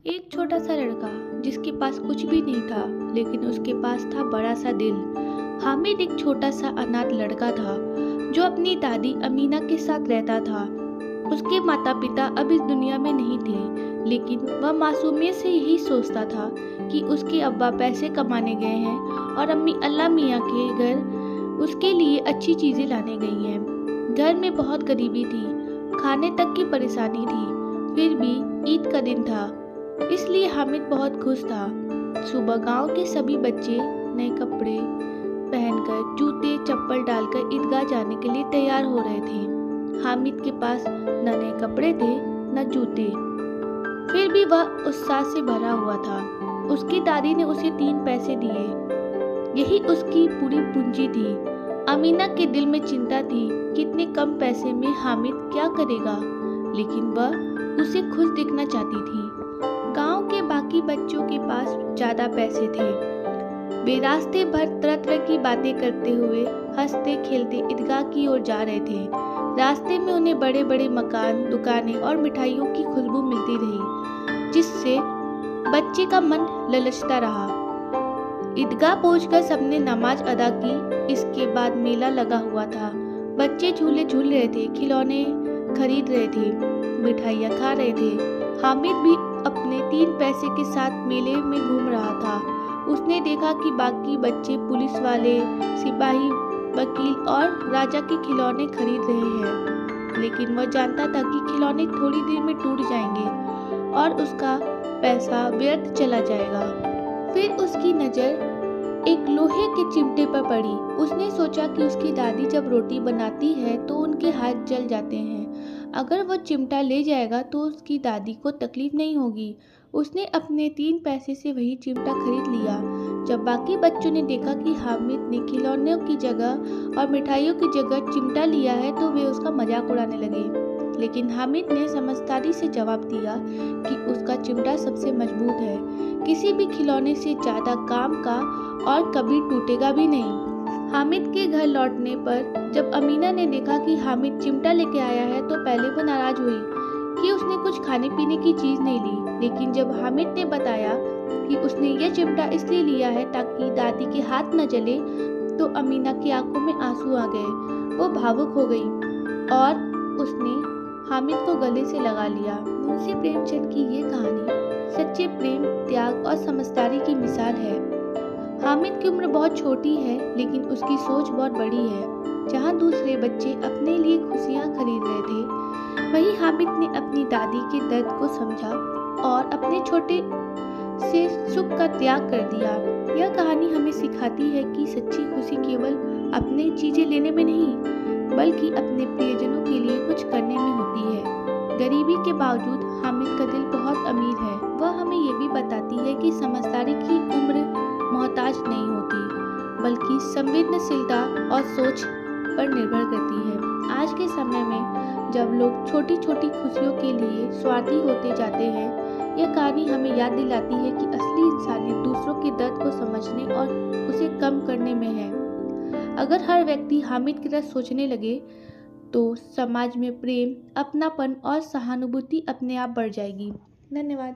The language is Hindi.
एक छोटा सा लड़का जिसके पास कुछ भी नहीं था, लेकिन उसके पास था बड़ा सा दिल। हामिद एक छोटा सा अनाथ लड़का था जो अपनी दादी अमीना के साथ रहता था। उसके माता पिता अब इस दुनिया में नहीं थे, लेकिन वह मासूमियत से यही सोचता था कि उसके अब्बा पैसे कमाने गए हैं और अम्मी अल्लाह मियाँ के घर उसके लिए अच्छी चीज़ें लाने गई हैं। घर में बहुत गरीबी थी, खाने तक की परेशानी थी। फिर भी ईद का दिन था, इसलिए हामिद बहुत खुश था। सुबह गांव के सभी बच्चे नए कपड़े पहनकर, जूते चप्पल डालकर ईदगाह जाने के लिए तैयार हो रहे थे। हामिद के पास न नए कपड़े थे न जूते, फिर भी वह उत्साह से भरा हुआ था। उसकी दादी ने उसे 3 पैसे दिए, यही उसकी पूरी पूंजी थी। अमीना के दिल में चिंता थी कि इतने कम पैसे में हामिद क्या करेगा, लेकिन वह उसे खुश दिखना चाहती थी। गांव के बाकी बच्चों के पास ज्यादा पैसे थे। वे रास्ते भर तरह तरह की बातें करते हुए हंसते खेलते ईदगाह की ओर जा रहे थे। रास्ते में उन्हें बड़े बड़े मकान, दुकानें और मिठाइयों की खुशबू मिलती रही, जिससे बच्चे का मन ललचता रहा। ईदगाह पहुंचकर सबने नमाज अदा की। इसके बाद मेला लगा हुआ था। बच्चे झूले झूल रहे थे, खिलौने खरीद रहे थे, मिठाइयाँ खा रहे थे। हामिद भी अपने 3 पैसे के साथ मेले में घूम रहा था। उसने देखा कि बाकी बच्चे पुलिस वाले, सिपाही, वकील और राजा के खिलौने खरीद रहे हैं, लेकिन वह जानता था कि खिलौने थोड़ी देर में टूट जाएंगे और उसका पैसा व्यर्थ चला जाएगा। फिर उसकी नज़र एक लोहे के चिमटे पर पड़ी। उसने सोचा कि उसकी दादी जब रोटी बनाती है तो उनके हाथ जल जाते हैं। अगर वह चिमटा ले जाएगा तो उसकी दादी को तकलीफ नहीं होगी। उसने अपने 3 पैसे से वही चिमटा खरीद लिया। जब बाकी बच्चों ने देखा कि हामिद ने खिलौनों की जगह और मिठाइयों की जगह चिमटा लिया है तो वे उसका मजाक उड़ाने लगे, लेकिन हामिद ने समझदारी से जवाब दिया कि उसका चिमटा सबसे मजबूत है, किसी भी खिलौने से ज़्यादा काम का और कभी टूटेगा भी नहीं। हामिद के घर लौटने पर जब अमीना ने देखा कि हामिद चिमटा लेके आया है तो पहले वो नाराज हुई कि उसने कुछ खाने पीने की चीज़ नहीं ली, लेकिन जब हामिद ने बताया कि उसने यह चिमटा इसलिए लिया है ताकि दादी के हाथ न जले, तो अमीना की आंखों में आंसू आ गए। वो भावुक हो गई और उसने हामिद को गले से लगा लिया। मुंशी प्रेमचंद की ये कहानी सच्चे प्रेम, त्याग और समझदारी की मिसाल है। हामिद की उम्र बहुत छोटी है, लेकिन उसकी सोच बहुत बड़ी है। जहाँ दूसरे बच्चे अपने लिए खुशियाँ खरीद रहे थे, वहीं हामिद ने अपनी दादी के दर्द को समझा और अपने छोटे से सुख का त्याग कर दिया। यह कहानी हमें सिखाती है कि सच्ची खुशी केवल अपने चीजें लेने में नहीं, बल्कि अपने प्रियजनों के लिए कुछ करने में होती है। गरीबी के बावजूद हामिद का दिल बहुत अमीर है। वह हमें ये भी बताती है कि समझदारी की उम्र मोहताज नहीं होती, बल्कि संवेदनशीलता और सोच पर निर्भर करती है। आज के समय में जब लोग छोटी छोटी खुशियों के लिए स्वार्थी होते जाते हैं, यह कहानी हमें याद दिलाती है कि असली इंसानियत दूसरों के दर्द को समझने और उसे कम करने में है। अगर हर व्यक्ति हामिद की तरह सोचने लगे तो समाज में प्रेम, अपनापन और सहानुभूति अपने आप बढ़ जाएगी। धन्यवाद।